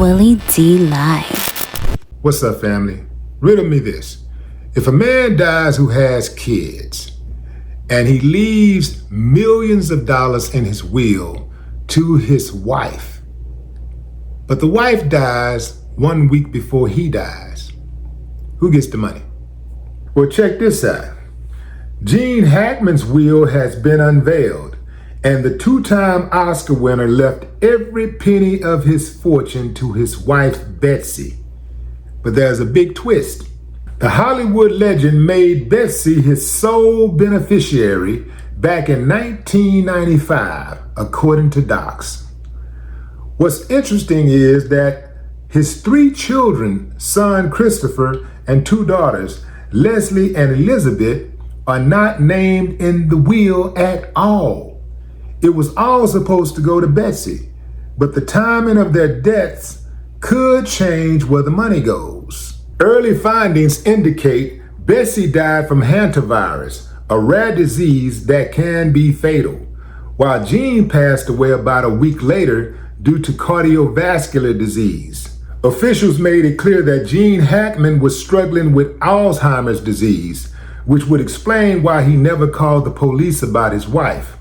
Willie D Live. What's up, family? Riddle me this. If a man dies who has kids and he leaves millions of dollars in his will to his wife, but the wife dies 1 week before he dies, who gets the money? Well, check this out. Gene Hackman's will has been unveiled, and the two-time Oscar winner left every penny of his fortune to his wife, Betsy. But there's a big twist. The Hollywood legend made Betsy his sole beneficiary back in 1995, according to docs. What's interesting is that his 3 children, son Christopher and 2 daughters, Leslie and Elizabeth, are not named in the will at all. It was all supposed to go to Betsy, but the timing of their deaths could change where the money goes. Early findings indicate Betsy died from hantavirus, a rare disease that can be fatal, while Gene passed away about a week later due to cardiovascular disease. Officials made it clear that Gene Hackman was struggling with Alzheimer's disease, which would explain why he never called the police about his wife.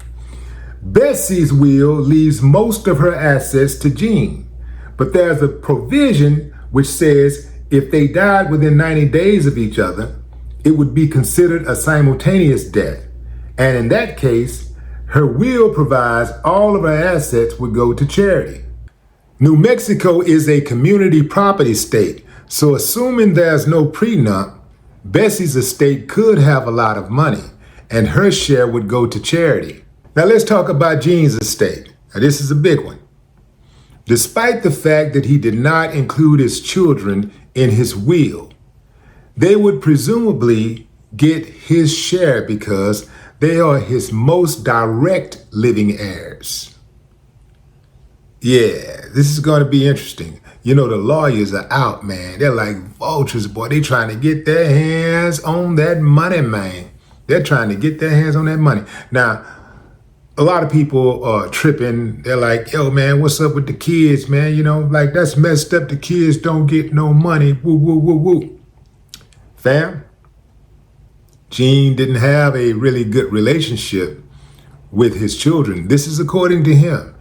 Betsy's will leaves most of her assets to Gene, but there's a provision which says if they died within 90 days of each other, it would be considered a simultaneous death. And in that case, her will provides all of her assets would go to charity. New Mexico is a community property state, so assuming there's no prenup, Betsy's estate could have a lot of money, and her share would go to charity. Now let's talk about Gene's estate. Now this is a big one. Despite the fact that he did not include his children in his will, they would presumably get his share because they are his most direct living heirs. Yeah, this is going to be interesting. You know, the lawyers are out, man. They're like vultures, boy. They trying to get their hands on that money, man. They're trying to get their hands on that money. Now, a lot of people are tripping. They're like, yo, man, what's up with the kids, man? You know, like, that's messed up. The kids don't get no money. Woo, woo, woo, woo. Fam, Gene didn't have a really good relationship with his children. This is according to him.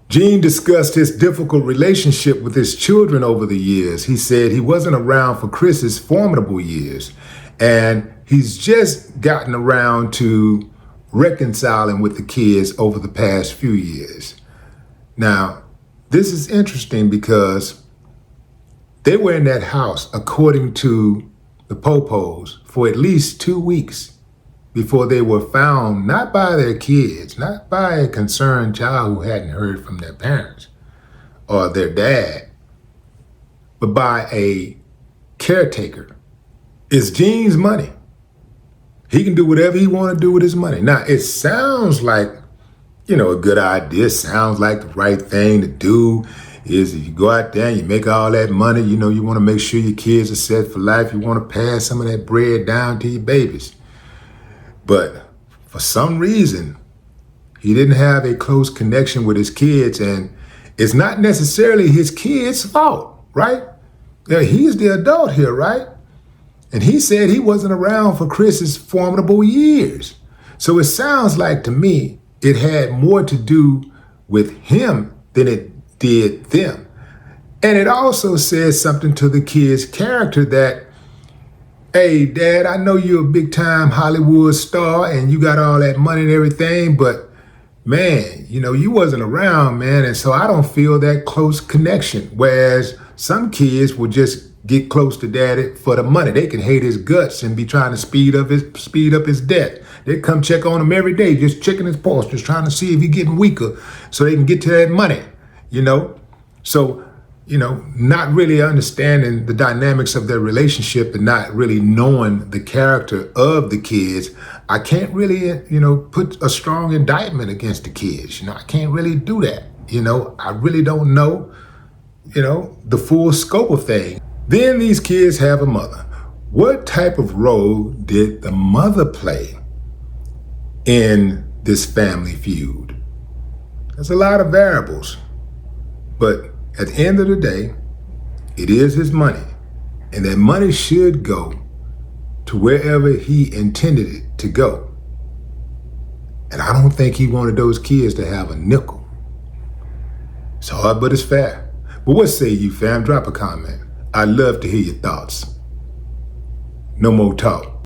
Gene discussed his difficult relationship with his children over the years. He said he wasn't around for Chris's formidable years, and he's just gotten around to reconciling with the kids over the past few years. Now, this is interesting because they were in that house, according to the Popos, for at least 2 weeks before they were found, not by their kids, not by a concerned child who hadn't heard from their parents or their dad, but by a caretaker. It's Gene's money. He can do whatever he want to do with his money. Now, it sounds like, you know, a good idea. It sounds like the right thing to do is if you go out there and you make all that money, you know, you want to make sure your kids are set for life. You want to pass some of that bread down to your babies. But for some reason, he didn't have a close connection with his kids, and it's not necessarily his kids' fault, right? Yeah, he's the adult here, right? And he said he wasn't around for Chris's formidable years. So it sounds like to me it had more to do with him than it did them. And it also says something to the kid's character that, hey, Dad, I know you're a big time Hollywood star and you got all that money and everything, but man, you know, you wasn't around, man. And so I don't feel that close connection. Whereas some kids will just get close to daddy for the money. They can hate his guts and be trying to speed up his death. They come check on him every day, just checking his pulse, just trying to see if he's getting weaker so they can get to that money, you know? So, you know, not really understanding the dynamics of their relationship and not really knowing the character of the kids, I can't really, you know, put a strong indictment against the kids. You know, I can't really do that. You know, I really don't know, you know, the full scope of things. Then these kids have a mother. What type of role did the mother play in this family feud? There's a lot of variables, but At the end of the day, it is his money, and that money should go to wherever he intended it to go. And I don't think he wanted those kids to have a nickel. It's hard, but it's fair. But what say you, fam? Drop a comment. I'd love to hear your thoughts. No more talk.